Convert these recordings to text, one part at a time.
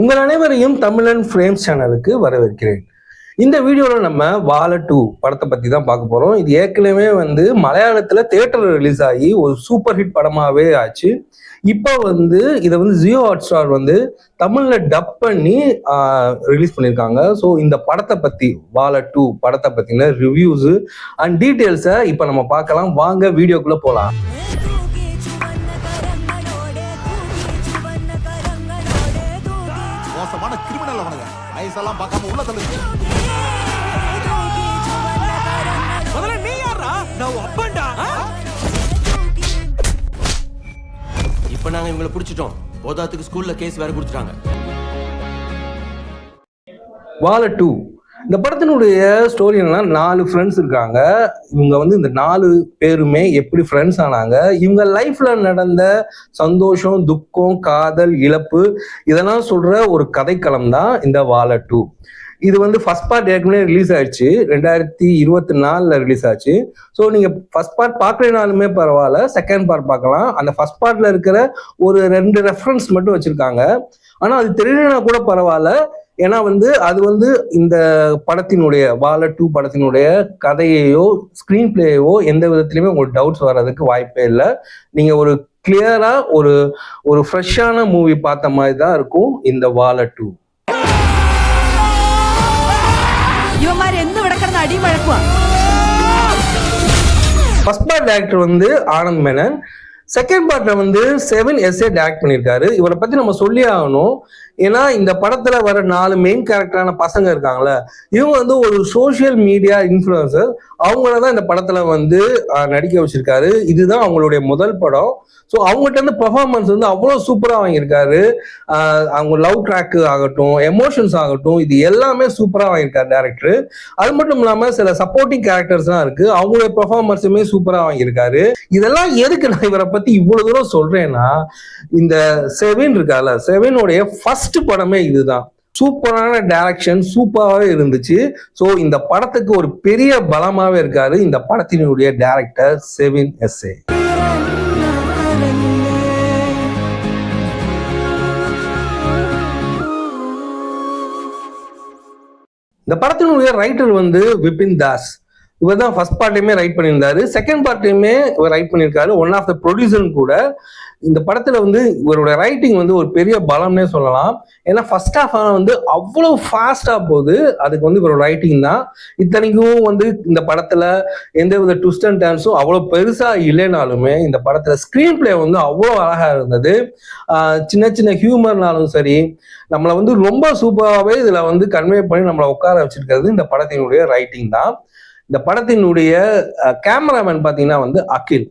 உங்கள் அனைவரையும் தமிழன் ஃப்ரேம்ஸ் சேனலுக்கு வரவேற்கிறேன். இந்த வீடியோவில் நம்ம வாழ 2 படத்தை பற்றி தான் பார்க்க போகிறோம். இது ஏற்கனவே மலையாளத்தில் தியேட்டரில் ரிலீஸ் ஆகி ஒரு சூப்பர் ஹிட் படமாகவே ஆச்சு. இப்போ இதை ஜியோ ஹாட்ஸ்டார் தமிழில் டப் பண்ணி ரிலீஸ் பண்ணியிருக்காங்க. ஸோ இந்த படத்தை பற்றி வாழ 2 படத்தை பற்றின ரிவ்யூஸு அண்ட் டீட்டெயில்ஸை இப்போ நம்ம பார்க்கலாம். வாங்க வீடியோக்குள்ளே போகலாம். வயசெல்லாம் பார்க்காம உள்ள தள்ளுங்க. முதல்ல நீ யாரா? நான் அப்பன்டா. இப்போ நாங்க இவங்களை பிடிச்சிட்டோம். போதாத்துக்கு ஸ்கூல்ல கேஸ் வேற கொடுத்துட்டாங்க. வாழ 2 இந்த படத்தினுடைய ஸ்டோரி என்னன்னா, 4 ஃப்ரெண்ட்ஸ் இருக்காங்க. இவங்க இந்த 4 பேருமே எப்படி ஃப்ரெண்ட்ஸ் ஆனாங்க, இவங்க லைஃப்ல நடந்த சந்தோஷம், துக்கம், காதல், இழப்பு இதெல்லாம் சொல்ற ஒரு கதைக்களம் தான் இந்த வாழ 2. இது ஃபர்ஸ்ட் பார்ட் ஏற்கனவே ரிலீஸ் ஆயிடுச்சு, 2024 ரிலீஸ் ஆச்சு. ஸோ நீங்க ஃபர்ஸ்ட் பார்ட் பார்க்கலனாலுமே பரவாயில்ல, செகண்ட் பார்ட் பார்க்கலாம். அந்த ஃபர்ஸ்ட் பார்ட்ல இருக்கிற ஒரு 2 ரெஃபரன்ஸ் மட்டும் வச்சிருக்காங்க. ஆனா அது தெரியலனா கூட பரவாயில்ல. ஏன்னா அது இந்த படத்தினுடைய வாழ 2 படத்தினுடைய கதையையோ ஸ்கிரீன் பிளேயோ எந்த விதத்திலுமே உங்களுக்கு டவுட்ஸ் வர்றதுக்கு வாய்ப்பே இல்லை. நீங்க ஒரு கிளியரா ஒரு ஃப்ரெஷ்ஷான மூவி பார்த்த மாதிரி தான் இருக்கும் இந்த Vaazha 2. First part director Anand Menon, second பார்ட்ல செவன் எஸ்ஏ டைரக்ட் பண்ணியிருக்காரு. இவரை பத்தி நம்ம சொல்லி ஆகணும். ஏன்னா இந்த படத்துல வர 4 மெயின் கேரக்டரான பசங்க இருக்காங்களே, இவங்க ஒரு சோசியல் மீடியா இன்ஃப்ளூயன்சர். அவங்களதான் இந்த படத்துல நடிக்க வச்சிருக்காரு. இதுதான் அவங்களுடைய முதல் படம். ஸோ அவங்ககிட்ட பெர்ஃபார்மன்ஸ் அவ்வளோ சூப்பராக வாங்கியிருக்காரு. அவங்க லவ் ட்ராக் ஆகட்டும், எமோஷன்ஸ் ஆகட்டும், இது எல்லாமே சூப்பராக வாங்கியிருக்காரு டேரக்டர். அது மட்டும் இல்லாமல் சில சப்போர்ட்டிங் கேரக்டர்ஸ்லாம் இருக்கு, அவங்களுடைய பெர்ஃபார்மன்ஸுமே சூப்பராக வாங்கியிருக்காரு. இதெல்லாம் எதுக்கு நான் இவரை பத்தி இவ்வளவு தூரம் சொல்றேன்னா, இந்த செவன் இருக்கால, செவனுடைய ஃபர்ஸ்ட் படமே இதுதான். சூப்பரான டைரக்ஷன், சூப்பராகவே இருந்துச்சு. ஸோ இந்த படத்துக்கு ஒரு பெரிய பலமாவே இருக்காரு இந்த படத்தினுடைய டைரக்டர் செவன் எஸ்ஏ. இந்த படத்தினுடைய ரைட்டர் விபின் தாஸ். இவர் தான் ஃபர்ஸ்ட் பார்ட்டையுமே ரைட் பண்ணியிருந்தாரு, செகண்ட் பார்ட்டையுமே இவர் ரைட் பண்ணியிருக்காரு. ஒன் ஆஃப் த ப்ரொடியூசரும் கூட. இந்த படத்துல இவரோட ரைட்டிங் ஒரு பெரிய பலம்னே சொல்லலாம். ஏன்னா ஃபர்ஸ்ட் ஹாஃப் அவ்வளோ ஃபாஸ்டா போகுது, அதுக்கு இவரோட ரைட்டிங் தான். இத்தனைக்கும் இந்த படத்துல எந்த வித ட்விஸ்ட் அண்ட் டர்ன்ஸும் அவ்வளோ பெருசா இல்லைனாலுமே இந்த படத்துல ஸ்கிரீன் பிளே அவ்வளோ அழகா இருந்தது. சின்ன சின்ன ஹியூமர்னாலும் சரி, நம்மளை ரொம்ப சூப்பராகவே இதுல கன்வே பண்ணி நம்மளை உட்கார வச்சிருக்கிறது இந்த படத்தினுடைய ரைட்டிங் தான். இந்த படத்தினுடைய கேமராமேன் பார்த்தீங்கன்னா அகில்.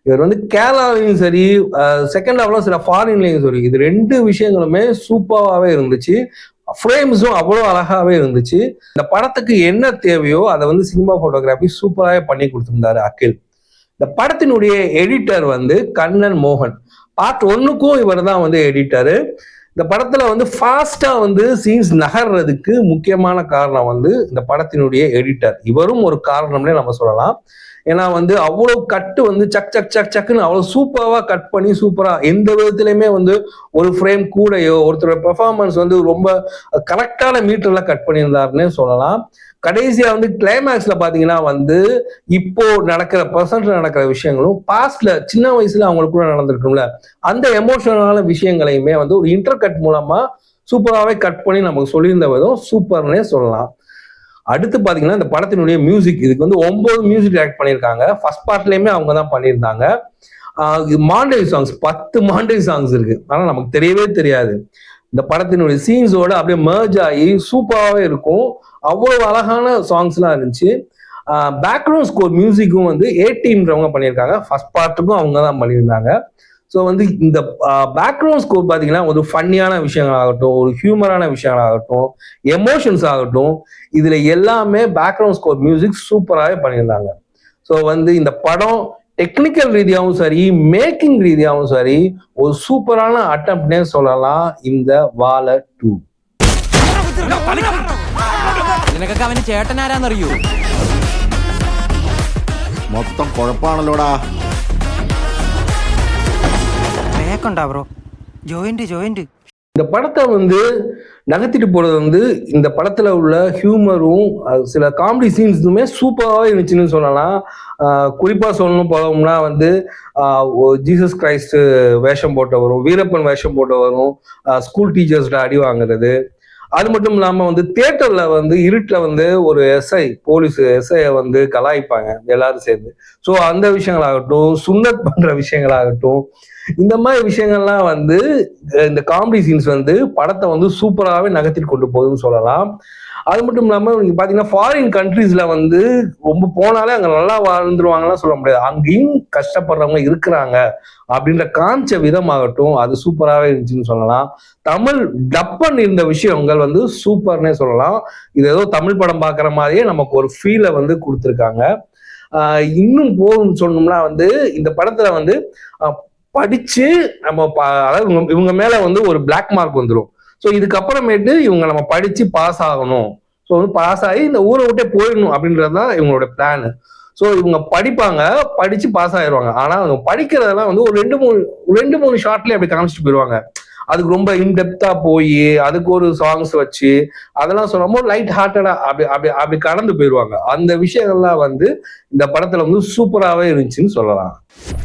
இவர் கேரளாவிலையும் சரி, செகண்ட் ஹாஃப்ல சில ஃபாரின்லையும் சரி, இது 2 விஷயங்களுமே சூப்பராகவே இருந்துச்சு. ஃப்ரேம்ஸும் அவ்வளோ அழகாவே இருந்துச்சு. இந்த படத்துக்கு என்ன தேவையோ அதை சினிமா போட்டோகிராஃபி சூப்பராகவே பண்ணி கொடுத்துருந்தாரு அகில். இந்த படத்தினுடைய எடிட்டர் கண்ணன் மோகன். பார்ட் 1க்கும் இவர் தான் எடிட்டரு. இந்த படத்துல ஃபாஸ்டா சீன்ஸ் நகர்றதுக்கு முக்கியமான காரணம் இந்த படத்தினுடைய எடிட்டர். இவரும் ஒரு காரணம்னே நம்ம சொல்லலாம். ஏன்னா அவ்வளவு கட்டு சக் சக் சக் சக்குன்னு அவ்வளவு சூப்பராவா கட் பண்ணி, சூப்பரா எந்த விதத்திலுமே ஒரு ஃப்ரேம் கூடயோ ஒருத்தரோட பெர்ஃபார்மன்ஸ் ரொம்ப கரெக்டான மீட்டர்ல கட் பண்ணியிருந்தாருன்னே சொல்லலாம். கடைசியா கிளைமேக்ஸ்ல பாத்தீங்கன்னா இப்போ நடக்கிற விஷயங்களும் பாஸ்ட்ல சின்ன வயசுல அவங்களுக்குள்ள நடந்திருக்கும்ல, அந்த எமோஷனலான விஷயங்களையுமே ஒரு இன்டர் கட் மூலமா சூப்பராகவே கட் பண்ணி நமக்கு சொல்லியிருந்த விதம் சூப்பர்னே சொல்லலாம். அடுத்து பாத்தீங்கன்னா இந்த படத்தினுடைய மியூசிக், இதுக்கு 9 மியூசிக் டைரக்ட் பண்ணியிருக்காங்க. ஃபர்ஸ்ட் பார்ட்லயுமே அவங்க தான் பண்ணியிருந்தாங்க. மாண்டேஜ் சாங்ஸ் 10 மாண்டேஜ் சாங்ஸ் இருக்கு, ஆனா நமக்கு தெரியவே தெரியாது. இந்த படத்தினுடைய சீன்ஸோட அப்படியே மர்ஜ் ஆகி சூப்பராகவே இருக்கும். அவ்வளவு அழகான சாங்ஸ்லாம் இருந்துச்சு. பேக்ரவுண்ட் ஸ்கோர் மியூசிக்கும் A-Teamன்றவங்க பண்ணியிருக்காங்க. ஃபர்ஸ்ட் பார்ட்டுக்கும் அவங்க தான் பண்ணியிருந்தாங்க. ஸோ இந்த பேக்ரவுண்ட் ஸ்கோர் பார்த்தீங்கன்னா ஒரு ஃபன்னியான விஷயங்கள் ஆகட்டும், ஒரு ஹியூமரான விஷயங்கள் ஆகட்டும், எமோஷன்ஸ் ஆகட்டும், இதுல எல்லாமே பேக்ரவுண்ட் ஸ்கோர் மியூசிக் சூப்பராகவே பண்ணியிருந்தாங்க. ஸோ இந்த படம் டெக்னிக்கல் ரீதியாகவும் சரி, மேக்கிங் ரீதியாகவும் சரி, ஒரு சூப்பரான அட்டம்ப்ட்னே சொல்லலாம் இந்த வாழ 2. ചേട്ടനാരാന്നറിയൂ? മൊത്തം കുഴപ്പമാണല്ലോടാ. ബ്രോ ജോയിന്റ് இந்த படத்தை வந்து நகர்த்திட்டு போறது வந்து இந்த படத்துல உள்ள ஹியூமரும் சில காமெடி சீன்ஸுமே சூப்பராகவே இருந்துச்சுன்னு சொல்லலாம். குறிப்பா சொல்லணும் போனோம்னா வந்து ஜீசஸ் கிரைஸ்ட் வேஷம் போட்ட வரும், வீரப்பன் வேஷம் போட்ட வரும், ஸ்கூல் டீச்சர்ஸ்ட அடி வாங்குறது. அது மட்டும் இல்லாம வந்து தியேட்டர்ல வந்து இருட்டுல வந்து ஒரு போலீஸ் எஸ்ஐ வந்து கலாய்ப்பாங்க எல்லாரும் சேர்ந்து. ஸோ அந்த விஷயங்களாகட்டும், சுன்னத் பண்ற விஷயங்களாகட்டும், இந்த மாதிரி விஷயங்கள்லாம் வந்து இந்த காமெடி சீன்ஸ் வந்து படத்தை வந்து சூப்பராகவே நகர்த்திட்டு கொண்டு போகுதுன்னு சொல்லலாம். அது மட்டும் இல்லாம நீங்க பாத்தீங்கன்னா ஃபாரின் கண்ட்ரீஸ்ல வந்து ரொம்ப போனாலே அங்க நல்லா வாழ்ந்துருவாங்கலாம் சொல்ல முடியாது, அங்கேயும் கஷ்டப்படுறவங்க இருக்கிறாங்க அப்படின்ற காமிச்ச விதமாகட்டும் அது சூப்பராகவே இருந்துச்சுன்னு சொல்லலாம். தமிழ் டப்பன் இருந்த விஷயங்கள் வந்து சூப்பர்னே சொல்லலாம். இது ஏதோ தமிழ் படம் பார்க்குற மாதிரியே நமக்கு ஒரு ஃபீலை வந்து கொடுத்துருக்காங்க. இன்னும் போகும்னு சொன்னோம்னா வந்து இந்த படத்துல வந்து படிச்சு நம்ம அதாவது இவங்க மேல வந்து ஒரு பிளாக் மார்க் வந்துடும். ஸோ இதுக்கப்புறமேட்டு இவங்க நம்ம படிச்சு பாஸ் ஆகணும், ஸோ வந்து பாஸ் ஆகி இந்த ஊரை விட்டே போயிடணும் அப்படின்றது தான் இவங்களோட பிளான். ஸோ இவங்க படிப்பாங்க, படிச்சு பாஸ் ஆயிடுவாங்க. ஆனா அவங்க படிக்கிறதெல்லாம் வந்து ஒரு ரெண்டு மூணு ஷார்ட்லயே அப்படி காமிச்சிட்டு போயிடுவாங்க. அதுக்கு ரொம்ப இன்டெப்தா போய் அதுக்கு ஒரு சாங்ஸ் வச்சு அதெல்லாம் சொல்லாம லைட் ஹார்ட்டடா அப்படி கடந்து போயிடுவாங்க. அந்த விஷயங்கள்லாம் வந்து இந்த படத்துல வந்து சூப்பராகவே இருந்துச்சுன்னு சொல்லலாம்.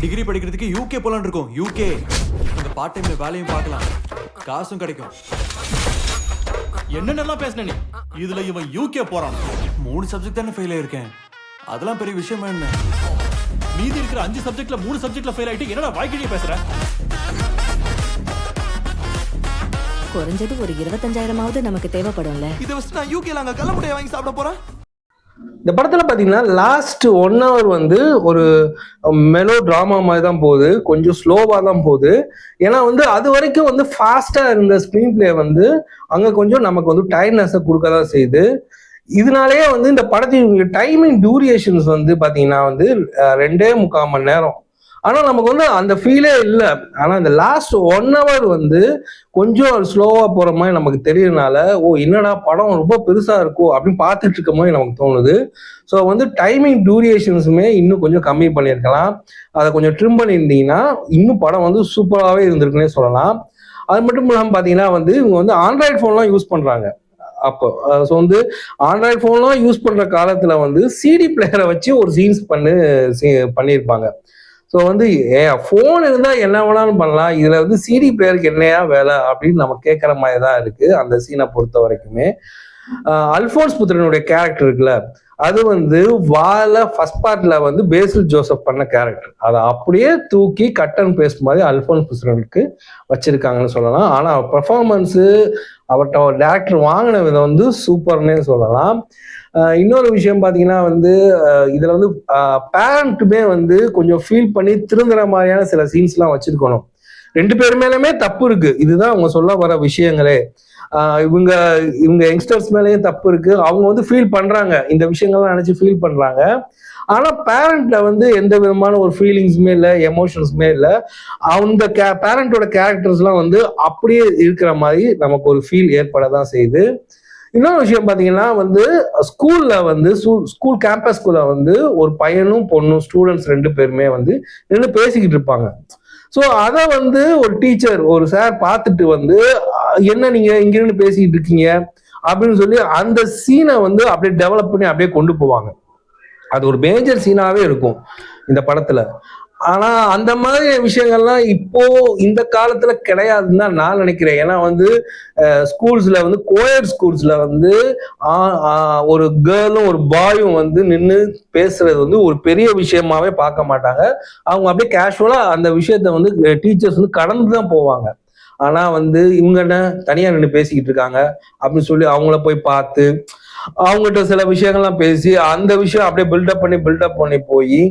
டிகிரி படிக்கிறதுக்கு யூகே போலான்னு இருக்கோம். யூகே அந்த பார்ட் டைம்ல வேலையும் பார்க்கலாம், காசும் கிடைக்கும். என்னென்னலாம் பேசின நீ? இதுல இவன் யூகே போறான். 3 சப்ஜெக்ட் தானே ஃபெயில் ஆயிருக்கேன், அதெல்லாம் பெரிய விஷயமா என்ன? மீதி இருக்கிற 5 சப்ஜெக்ட்ல 3 சப்ஜெக்ட்ல ஃபெயில் ஆயிட்டு என்னடா வாய்க்கிழிய பேசுற? குறைஞ்சது ஒரு 25,000ஆவது நமக்கு தேவைப்படும்ல. இதை வச்சு நான் யூகேல அங்க கள்ளமுட்டையை வாங்கி சாப்பிட போறேன். இந்த படத்துல பாத்தீங்கன்னா லாஸ்ட் 1 hour வந்து ஒரு மெலோ டிராமா மாதிரி தான் போகுது, கொஞ்சம் ஸ்லோவா தான் போகுது. ஏன்னா வந்து அது வரைக்கும் வந்து ஃபாஸ்டா இருந்த ஸ்கிரீன் பிளே வந்து அங்க கொஞ்சம் நமக்கு வந்து டைட்னஸை கொடுக்கதான் செய்யுது. இதனாலேயே வந்து இந்த படத்தின் டைமிங் டியூரேஷன்ஸ் வந்து பாத்தீங்கன்னா வந்து 2.25 மணி நேரம். ஆனா நமக்கு வந்து அந்த ஃபீலே இல்லை. ஆனா இந்த லாஸ்ட் 1 hour வந்து கொஞ்சம் ஸ்லோவா போற மாதிரி நமக்கு தெரியறதுனால என்னடா படம் ரொம்ப பெருசா இருக்கும் அப்படின்னு பார்த்துட்டு இருக்க மாதிரி நமக்கு தோணுது. ஸோ வந்து டைமிங் டியூரேஷன்ஸுமே இன்னும் கொஞ்சம் கம்மி பண்ணியிருக்கலாம். அதை கொஞ்சம் ட்ரிம் பண்ணியிருந்தீங்கன்னா இன்னும் படம் வந்து சூப்பராகவே இருந்திருக்குன்னே சொல்லலாம். அது மட்டும் இல்லாமல் பார்த்தீங்கன்னா வந்து இவங்க வந்து ஆண்ட்ராய்டு ஃபோன்லாம் யூஸ் பண்றாங்க. அப்போ ஸோ வந்து ஆண்ட்ராய்டு ஃபோன்லாம் யூஸ் பண்ற காலத்துல வந்து சிடி பிளேயரை வச்சு ஒரு சீன்ஸ் பண்ணியிருப்பாங்க. ஸோ வந்து ஃபோன் இருந்தால் என்ன வேணாலும் பண்ணலாம், இதில் வந்து சிடி பிளேயருக்கு என்னையா வேலை அப்படின்னு நம்ம கேட்குற மாதிரி தான் இருக்கு அந்த சீனை பொறுத்த வரைக்குமே. அல்ஃபோன்ஸ் புத்திரனுடைய கேரக்டர் இருக்குல்ல, அது வந்து ஃபர்ஸ்ட் பார்ட்ல வந்து பேசில் ஜோசப் பண்ண கேரக்டர், அதை அப்படியே தூக்கி கட் அண்ட் பேஸ்ட் மாதிரி அல்ஃபோன்ஸ் புத்திரனுக்கு வச்சிருக்காங்கன்னு சொல்லலாம். ஆனால் பெர்ஃபார்மன்ஸு அவர்கிட்ட ஒரு டேரக்டர் வாங்கின விதம் வந்து சூப்பர்னே சொல்லலாம். இன்னொரு விஷயம் பார்த்தீங்கன்னா வந்து இதில் வந்து பேரண்ட்டுமே வந்து கொஞ்சம் ஃபீல் பண்ணி திருந்துற மாதிரியான சில சீன்ஸ்லாம் வச்சிருக்கணும். 2 பேர் மேலுமே தப்பு இருக்கு, இதுதான் அவங்க சொல்ல வர விஷயங்களே. இவங்க யங்ஸ்டர்ஸ் மேலேயும் தப்பு இருக்கு, அவங்க வந்து ஃபீல் பண்றாங்க, இந்த விஷயங்கள்லாம் நினைச்சு ஃபீல் பண்றாங்க. ஆனா பேரண்ட்ல வந்து எந்த விதமான ஒரு ஃபீலிங்ஸுமே இல்லை, எமோஷன்ஸுமே இல்லை. அந்த பேரண்டோட கேரக்டர்ஸ்லாம் வந்து அப்படியே இருக்கிற மாதிரி நமக்கு ஒரு ஃபீல் ஏற்படதான் செய்யுது. இன்னொரு விஷயம் பார்த்தீங்கன்னா வந்து ஸ்கூல்ல வந்து ஸ்கூல் கேம்பஸ்குள்ள வந்து ஒரு பையனும் பொண்ணும் ஸ்டூடெண்ட்ஸ் 2 பேருமே வந்து நின்று பேசிக்கிட்டு இருப்பாங்க. ஸோ அதை வந்து ஒரு டீச்சர் ஒரு சார் பார்த்துட்டு வந்து என்ன நீங்க இங்கிருந்து பேசிக்கிட்டு இருக்கீங்க அப்படின்னு சொல்லி அந்த சீனை வந்து அப்படியே டெவலப் பண்ணி அப்படியே கொண்டு போவாங்க. அது ஒரு மேஜர் சீனாவே இருக்கும் இந்த படத்துல. ஆனா அந்த மாதிரி விஷயங்கள்லாம் இப்போ இந்த காலத்துல கிடையாதுன்னு தான் நான் நினைக்கிறேன். ஏன்னா வந்து ஸ்கூல்ஸ்ல வந்து கோயட் ஸ்கூல்ஸ்ல வந்து ஒரு கேர்ளும் ஒரு பாயும் வந்து நின்று பேசுறது வந்து ஒரு பெரிய விஷயமாவே பார்க்க மாட்டாங்க. அவங்க அப்படியே கேஷுவலா அந்த விஷயத்த வந்து டீச்சர்ஸ் வந்து கடந்து தான் போவாங்க. ஆனா வந்து இவங்க என்ன தனியா நின்று பேசிக்கிட்டு இருக்காங்க அப்படின்னு சொல்லி அவங்கள போய் பார்த்து அவங்ககிட்ட சில விஷயங்கள்லாம் பேசி அந்த விஷயம் அப்படியே பில்டப் பண்ணி போய்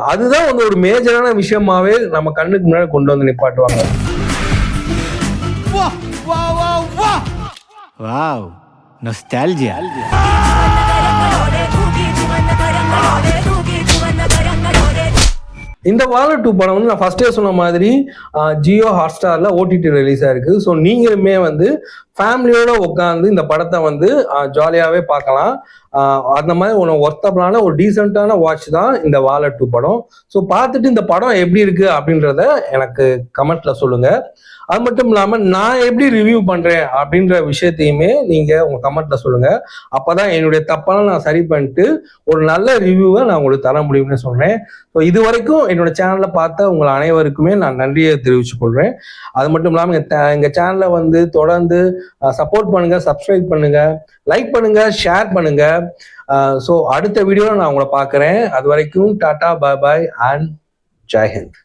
அதுதான் வந்து ஒரு மேஜரான விஷயமாவே நம்ம கண்ணுக்கு முன்னாடி கொண்டு வந்து நிப்பாட்டுவாங்க. Wow nostalgia. இந்த வாழை 2 படம் வந்து நான் ஃபர்ஸ்டே சொன்ன மாதிரி ஜியோ ஹாட்ஸ்டார்ல ஓடிடி ரிலீஸ் ஆயிருக்கு. ஸோ நீங்களுமே வந்து ஃபேமிலியோட உட்காந்து இந்த படத்தை வந்து ஜாலியாகவே பார்க்கலாம். அந்த மாதிரி ஒர்த்தபிளான ஒரு டீசெண்டான வாட்ச் தான் இந்த வாழை 2 படம். ஸோ பார்த்துட்டு இந்த படம் எப்படி இருக்கு அப்படின்றத எனக்கு கமெண்ட்ல சொல்லுங்க. அது மட்டும் இல்லாமல் நான் எப்படி ரிவ்யூ பண்றேன் அப்படின்ற விஷயத்தையுமே நீங்க உங்க கமெண்ட்ல சொல்லுங்க. அப்பதான் என்னுடைய தப்பெல்லாம் நான் சரி பண்ணிட்டு ஒரு நல்ல ரிவ்யூவை நான் உங்களுக்கு தர முடியும்னு சொல்றேன். ஸோ இது வரைக்கும் என்னோட சேனலை பார்த்த உங்கள் அனைவருக்குமே நான் நன்றியை தெரிவித்துக் கொள்றேன். அது மட்டும் இல்லாமல் எங்க சேனலை வந்து தொடர்ந்து சப்போர்ட் பண்ணுங்க, சப்ஸ்கிரைப் பண்ணுங்க, லைக் பண்ணுங்க, ஷேர் பண்ணுங்க. ஸோ அடுத்த வீடியோவில் நான் உங்களை பார்க்குறேன். அது வரைக்கும் டாடா, பாய் பாய் அண்ட் ஜெய் ஹிந்த்.